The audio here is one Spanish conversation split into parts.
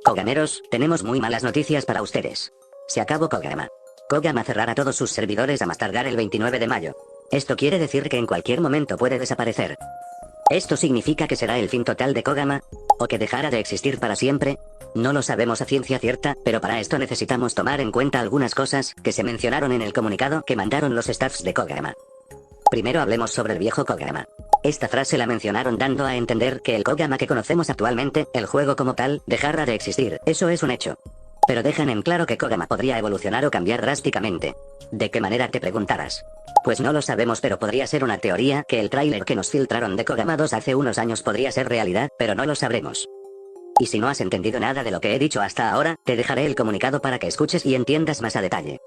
Kogameros, tenemos muy malas noticias para ustedes. Se acabó Kogama. Kogama cerrará todos sus servidores a más tardar el 29 de mayo. Esto quiere decir que en cualquier momento puede desaparecer. ¿Esto significa que será el fin total de Kogama? ¿O que dejará de existir para siempre? No lo sabemos a ciencia cierta, pero para esto necesitamos tomar en cuenta algunas cosas que se mencionaron en el comunicado que mandaron los staffs de Kogama. Primero hablemos sobre el viejo Kogama. Esta frase la mencionaron dando a entender que el Kogama que conocemos actualmente, el juego como tal, dejará de existir. Eso es un hecho. Pero dejan en claro que Kogama podría evolucionar o cambiar drásticamente. ¿De qué manera, te preguntarás? Pues no lo sabemos, pero podría ser una teoría que el tráiler que nos filtraron de Kogama 2 hace unos años podría ser realidad, pero no lo sabremos. Y si no has entendido nada de lo que he dicho hasta ahora, te dejaré el comunicado para que escuches y entiendas más a detalle.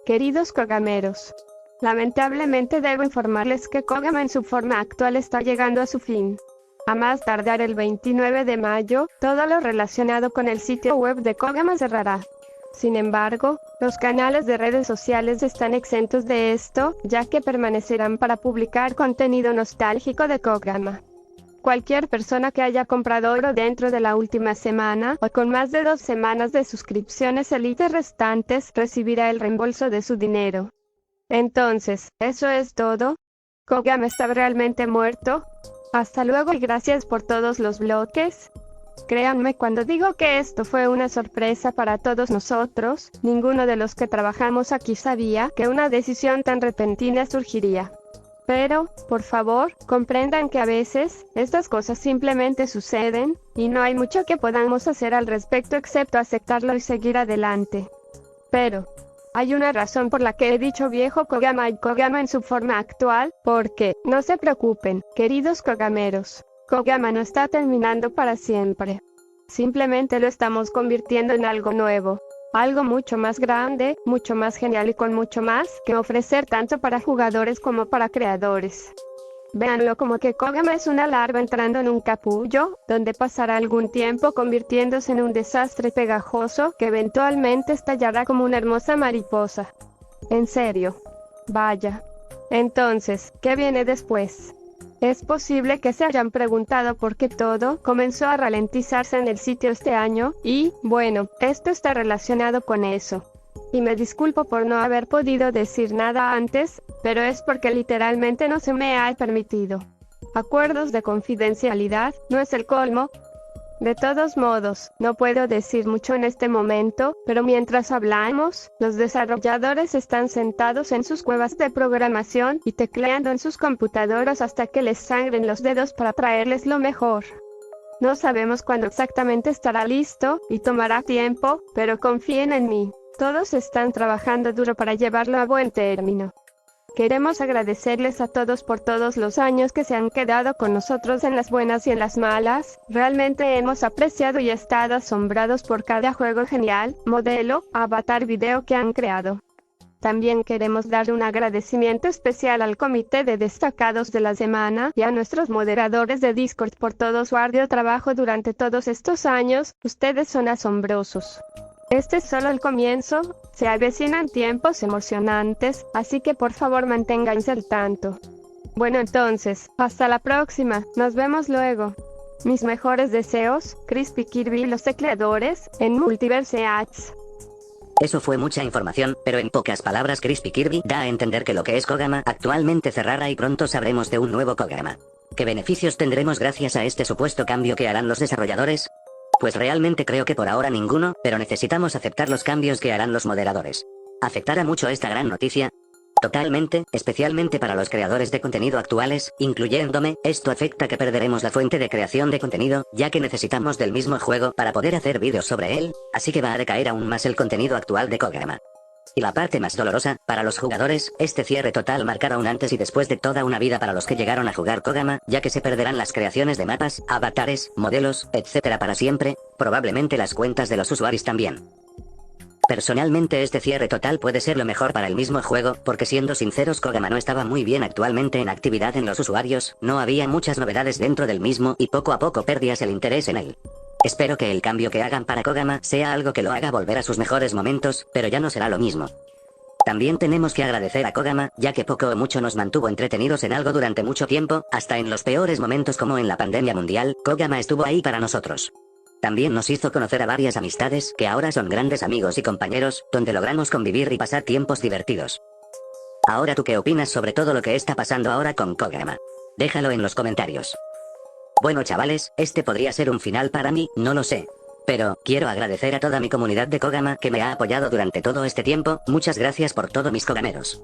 Queridos Kogameros, lamentablemente debo informarles que Kogama en su forma actual está llegando a su fin. A más tardar el 29 de mayo, todo lo relacionado con el sitio web de Kogama cerrará. Sin embargo, los canales de redes sociales están exentos de esto, ya que permanecerán para publicar contenido nostálgico de Kogama. Cualquier persona que haya comprado oro dentro de la última semana o con más de 2 semanas de suscripciones Elite restantes recibirá el reembolso de su dinero. Entonces, ¿eso es todo? ¿Kogama está realmente muerto? Hasta luego y gracias por todos los bloques. Créanme cuando digo que esto fue una sorpresa para todos nosotros, ninguno de los que trabajamos aquí sabía que una decisión tan repentina surgiría. Pero, por favor, comprendan que a veces, estas cosas simplemente suceden, y no hay mucho que podamos hacer al respecto excepto aceptarlo y seguir adelante. Pero, hay una razón por la que he dicho viejo Kogama y Kogama en su forma actual, porque, no se preocupen, queridos Kogameros, Kogama no está terminando para siempre. Simplemente lo estamos convirtiendo en algo nuevo. Algo mucho más grande, mucho más genial y con mucho más que ofrecer tanto para jugadores como para creadores. Véanlo como que Kogama es una larva entrando en un capullo, donde pasará algún tiempo convirtiéndose en un desastre pegajoso que eventualmente estallará como una hermosa mariposa. En serio. Vaya. Entonces, ¿qué viene después? Es posible que se hayan preguntado por qué todo comenzó a ralentizarse en el sitio este año, y, bueno, esto está relacionado con eso. Y me disculpo por no haber podido decir nada antes, pero es porque literalmente no se me ha permitido. Acuerdos de confidencialidad, ¿no es el colmo? De todos modos, no puedo decir mucho en este momento, pero mientras hablamos, los desarrolladores están sentados en sus cuevas de programación y tecleando en sus computadoras hasta que les sangren los dedos para traerles lo mejor. No sabemos cuándo exactamente estará listo, y tomará tiempo, pero confíen en mí. Todos están trabajando duro para llevarlo a buen término. Queremos agradecerles a todos por todos los años que se han quedado con nosotros en las buenas y en las malas. Realmente hemos apreciado y estado asombrados por cada juego genial, modelo, avatar video que han creado. También queremos dar un agradecimiento especial al comité de destacados de la semana y a nuestros moderadores de Discord por todo su arduo trabajo durante todos estos años. Ustedes son asombrosos. Este es solo el comienzo, se avecinan tiempos emocionantes, así que por favor manténganse al tanto. Bueno entonces, hasta la próxima, nos vemos luego. Mis mejores deseos, Crispy Kirby y los tecleadores, en Multiverse Ads. Eso fue mucha información, pero en pocas palabras Crispy Kirby da a entender que lo que es Kogama actualmente cerrará y pronto sabremos de un nuevo Kogama. ¿Qué beneficios tendremos gracias a este supuesto cambio que harán los desarrolladores? Pues realmente creo que por ahora ninguno, pero necesitamos aceptar los cambios que harán los moderadores. ¿Afectará mucho esta gran noticia? Totalmente, especialmente para los creadores de contenido actuales, incluyéndome. Esto afecta que perderemos la fuente de creación de contenido, ya que necesitamos del mismo juego para poder hacer vídeos sobre él, así que va a decaer aún más el contenido actual de Kogama. Y la parte más dolorosa, para los jugadores, este cierre total marcará un antes y después de toda una vida para los que llegaron a jugar Kogama, ya que se perderán las creaciones de mapas, avatares, modelos, etc. para siempre, probablemente las cuentas de los usuarios también. Personalmente este cierre total puede ser lo mejor para el mismo juego, porque siendo sinceros Kogama no estaba muy bien actualmente en actividad en los usuarios, no había muchas novedades dentro del mismo y poco a poco perdías el interés en él. Espero que el cambio que hagan para Kogama sea algo que lo haga volver a sus mejores momentos, pero ya no será lo mismo. También tenemos que agradecer a Kogama, ya que poco o mucho nos mantuvo entretenidos en algo durante mucho tiempo, hasta en los peores momentos como en la pandemia mundial, Kogama estuvo ahí para nosotros. También nos hizo conocer a varias amistades que ahora son grandes amigos y compañeros, donde logramos convivir y pasar tiempos divertidos. Ahora, ¿tú qué opinas sobre todo lo que está pasando ahora con Kogama? Déjalo en los comentarios. Bueno, chavales, este podría ser un final para mí, no lo sé. Pero, quiero agradecer a toda mi comunidad de Kogama que me ha apoyado durante todo este tiempo. Muchas gracias por todo, mis Kogameros.